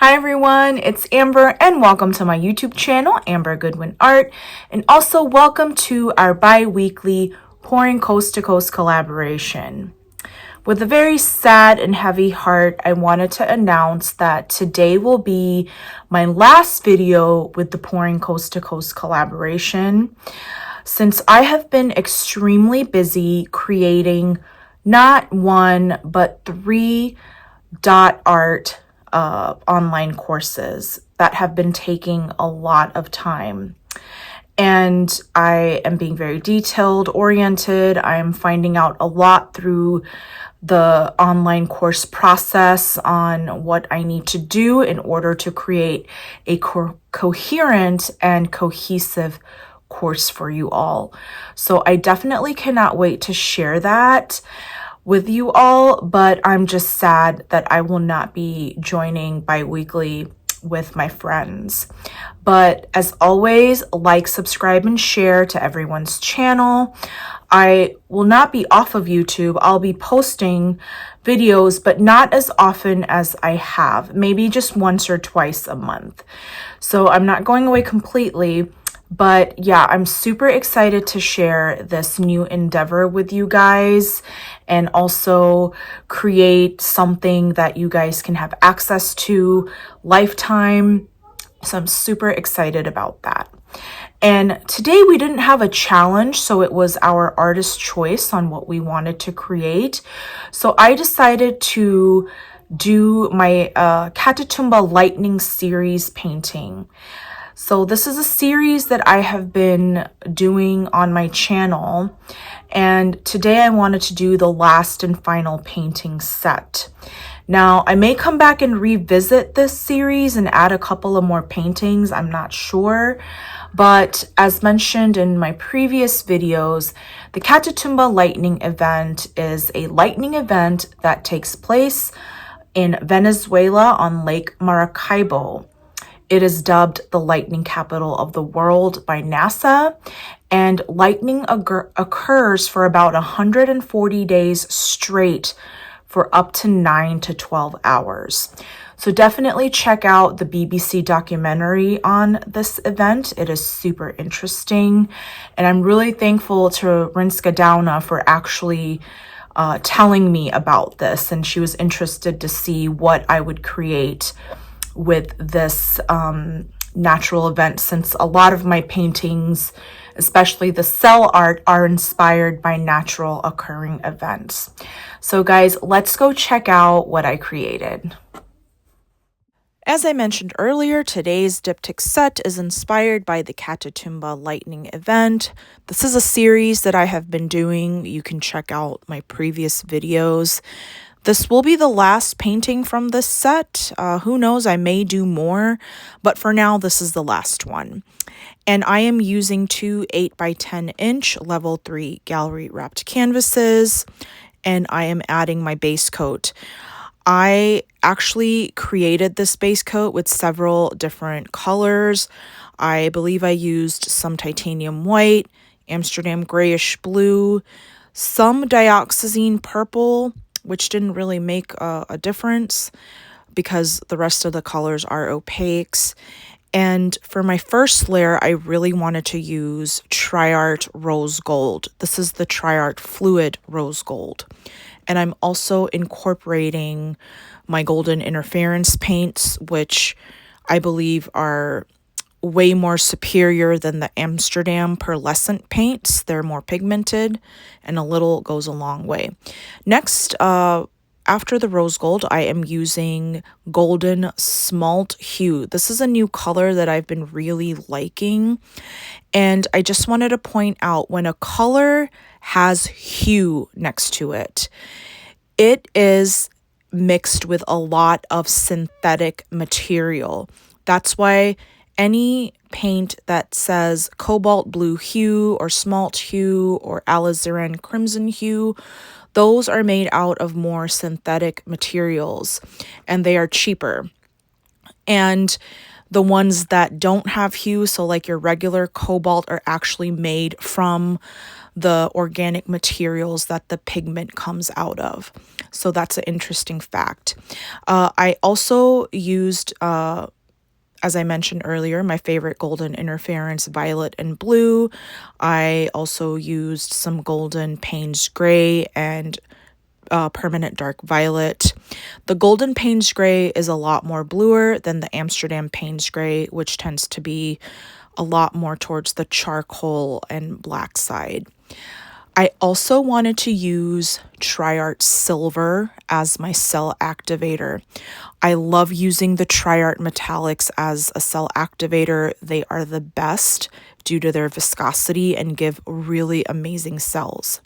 Hi everyone, it's Amber and welcome to my YouTube channel, Amber Goodwin Art, and also welcome to our bi-weekly Pouring Coast to Coast collaboration. With a very sad and heavy heart, I wanted to announce that today will be my last video with the Pouring Coast to Coast collaboration, since I have been extremely busy creating not one but 3 dot art online courses that have been taking a lot of time. And I am being very detailed oriented. I am finding out a lot through the online course process on what I need to do in order to create a coherent and cohesive course for you all. So I definitely cannot wait to share that with you all, but I'm just sad that I will not be joining bi-weekly with my friends. But as always, like, subscribe, and share to everyone's channel. I will not be off of YouTube. I'll be posting videos, but not as often as I have, maybe just once or twice a month. So I'm not going away completely. But yeah, I'm super excited to share this new endeavor with you guys and also create something that you guys can have access to lifetime. So I'm super excited about that. And today we didn't have a challenge, so it was our artist choice on what we wanted to create. So I decided to do my Catatumba Lightning series painting. So this is a series that I have been doing on my channel, and today I wanted to do the last and final painting set. Now, I may come back and revisit this series and add a couple of more paintings, I'm not sure, but as mentioned in my previous videos, the Catatumba Lightning event is a lightning event that takes place in Venezuela on Lake Maracaibo. It is dubbed the lightning capital of the world by NASA, and lightning occurs for about 140 days straight for up to 9 to 12 hours. So definitely check out the BBC documentary on this event. It is super interesting, and I'm really thankful to Rinska Dauna for actually telling me about this, and she was interested to see what I would create with this natural event, since a lot of my paintings, especially the cell art, are inspired by natural occurring events. So guys, let's go check out what I created. As I mentioned earlier, today's diptych set is inspired by the Catatumba Lightning event. This is a series that I have been doing. You can check out my previous videos. This will be the last painting from this set. Who knows, I may do more, but for now, this is the last one. And I am using 2 8x10" level 3 gallery wrapped canvases, and I am adding my base coat. I actually created this base coat with several different colors. I believe I used some titanium white, Amsterdam grayish blue, some dioxazine purple, which didn't really make a difference because the rest of the colors are opaques. And for my first layer, I really wanted to use Tri-Art Rose Gold. This is the Tri-Art Fluid Rose Gold. And I'm also incorporating my golden interference paints, which I believe are way more superior than the Amsterdam pearlescent paints. They're more pigmented, and a little goes a long way. Next, after the rose gold, I am using golden Smalt Hue. This is a new color that I've been really liking, and I just wanted to point out, when a color has hue next to it, it is mixed with a lot of synthetic material. That's why any paint that says cobalt blue hue or smalt hue or alizarin crimson hue, those are made out of more synthetic materials, and they are cheaper. And The ones that don't have hue, so like your regular cobalt, are actually made from the organic materials that the pigment comes out of. So that's an interesting fact. I also used, as I mentioned earlier, my favorite golden interference, violet and blue. I also used some golden Paynes gray and permanent dark violet. The golden Paynes gray is a lot more bluer than the Amsterdam Paynes gray, which tends to be a lot more towards the charcoal and black side. I also wanted to use Triart Silver as my cell activator. I love using the Triart Metallics as a cell activator. They are the best due to their viscosity and give really amazing cells.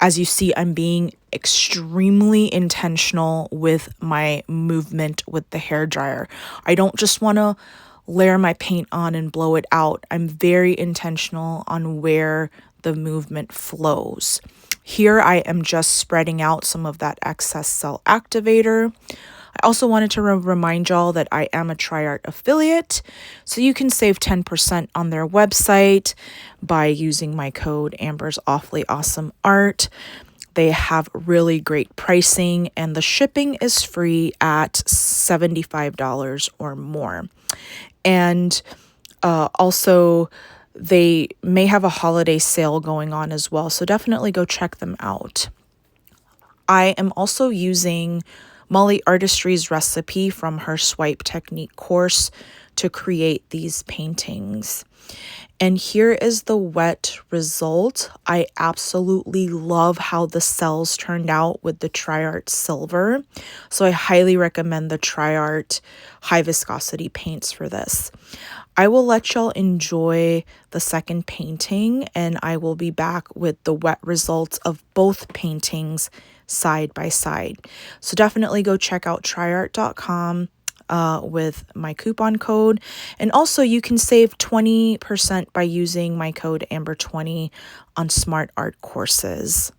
As you see, I'm being extremely intentional with my movement with the hairdryer. I don't just want to layer my paint on and blow it out. I'm very intentional on where the movement flows. Here I am just spreading out some of that excess cell activator. I also wanted to remind y'all that I am a Triart affiliate, so you can save 10% on their website by using my code Amber's Awfully Awesome Art. They have really great pricing, and the shipping is free at $75 or more. And also, they may have a holiday sale going on as well, so definitely go check them out. I am also using Molly Artistry's recipe from her swipe technique course to create these paintings. And here is the wet result. I absolutely love how the cells turned out with the Triart Silver. So I highly recommend the Triart high viscosity paints for this. I will let y'all enjoy the second painting, and I will be back with the wet results of both paintings side by side. So definitely go check out triart.com with my coupon code. And also you can save 20% by using my code Amber20 on Smart Art courses.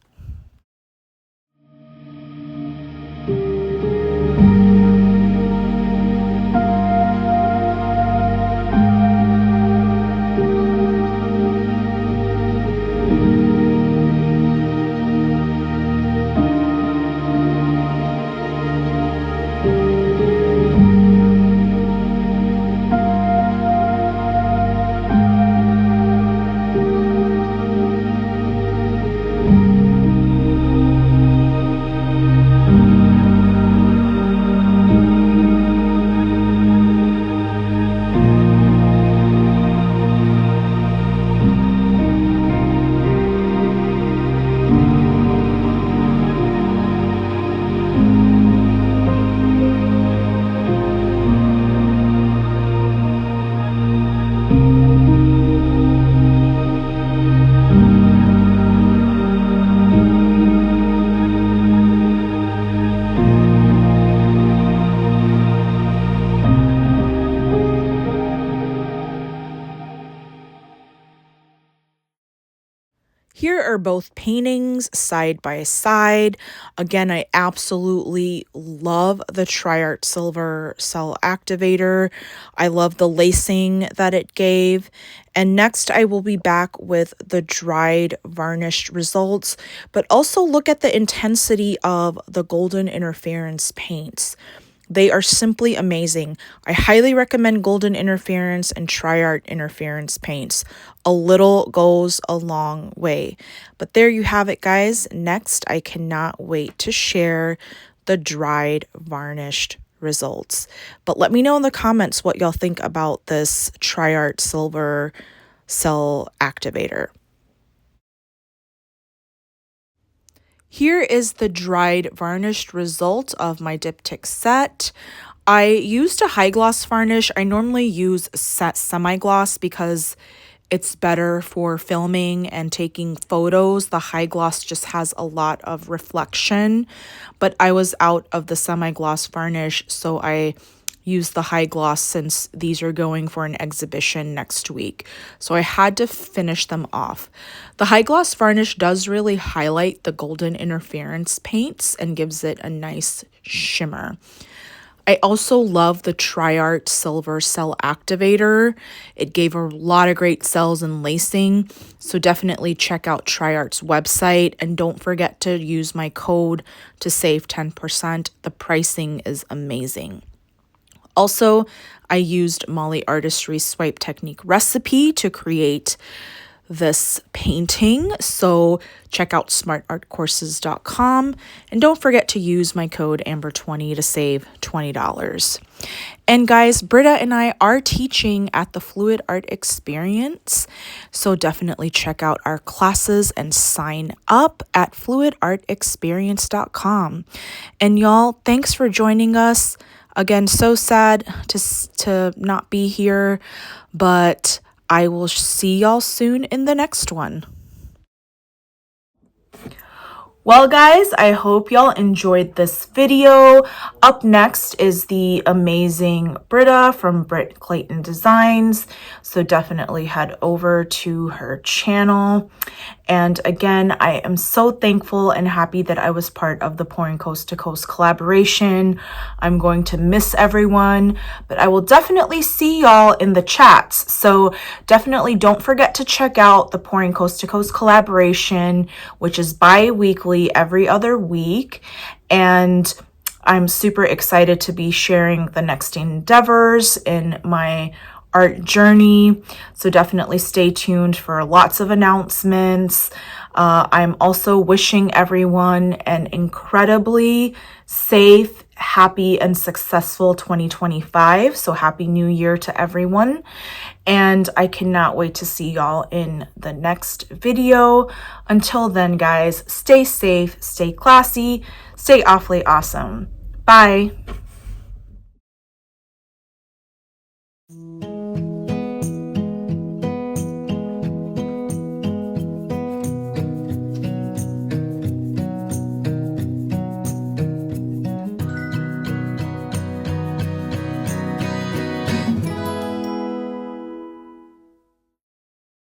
Here are both paintings side by side. Again, I absolutely love the Triart Silver Cell Activator. I love the lacing that it gave. And next I will be back with the dried varnished results, but also look at the intensity of the golden interference paints. They are simply amazing. I highly recommend golden interference and Triart interference paints. A little goes a long way. But there you have it, guys. Next, I cannot wait to share the dried varnished results. But let me know in the comments what y'all think about this Triart Silver Cell Activator. Here is the dried varnished result of my diptych set. I used a high gloss varnish. I normally use set semi-gloss because it's better for filming and taking photos. The high gloss just has a lot of reflection, but I was out of the semi-gloss varnish, so I used the high gloss since these are going for an exhibition next week. So I had to finish them off. The high gloss varnish does really highlight the golden interference paints and gives it a nice shimmer. I also love the TriArt Silver Cell Activator. It gave a lot of great cells and lacing, so definitely check out TriArt's website and don't forget to use my code to save 10%. The pricing is amazing. Also, I used Molly Artistry's Swipe Technique recipe to create this painting, so check out smartartcourses.com and don't forget to use my code Amber20 to save $20. And guys, Britta and I are teaching at the Fluid Art Experience, so definitely check out our classes and sign up at fluidartexperience.com. And y'all, thanks for joining us. Again, so sad to not be here, but I will see y'all soon in the next one. Well, guys, I hope y'all enjoyed this video. Up next is the amazing Britta from Britt Clayton Designs. So definitely head over to her channel. And again, I am so thankful and happy that I was part of the Pouring Coast to Coast collaboration. I'm going to miss everyone, but I will definitely see y'all in the chats. So definitely don't forget to check out the Pouring Coast to Coast collaboration, which is bi-weekly every other week. And I'm super excited to be sharing the next endeavors in my art journey. So definitely stay tuned for lots of announcements. I'm also wishing everyone an incredibly safe, happy, and successful 2025. So happy new year to everyone. And I cannot wait to see y'all in the next video. Until then, guys, stay safe, stay classy, stay awfully awesome. Bye.